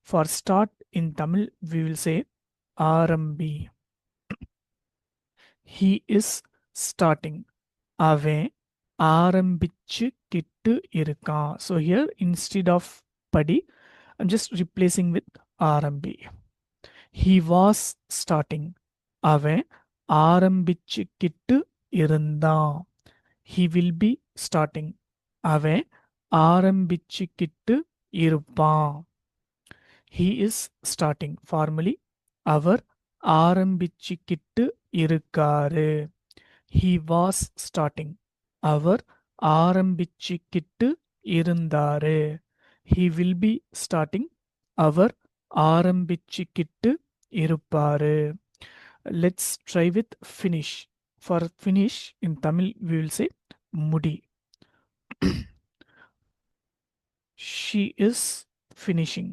For start in Tamil, we will say ஆரம்பி. He is starting. அவன் ஆரம்பிச்சுக்கிட்டு இருக்கான். So here instead of படி, I'm just replacing with ஆரம்பி. He was starting. அவன் ஆரம்பிச்சுக்கிட்டு இருந்தான். He will be starting. அவன் ஆரம்பிச்சுக்கிட்டு இருப்பான். He is starting. Formally, அவர் ஆரம்பிச்சுக்கிட்டு இருக்காரு. He was starting. அவர் ஆரம்பிச்சுக்கிட்டு இருந்தாரு. He will be starting. அவர் ஆரம்பிச்சுக்கிட்டு இருப்பாரு. Let's try with finish. For finish in Tamil, we will say mudi. She is finishing.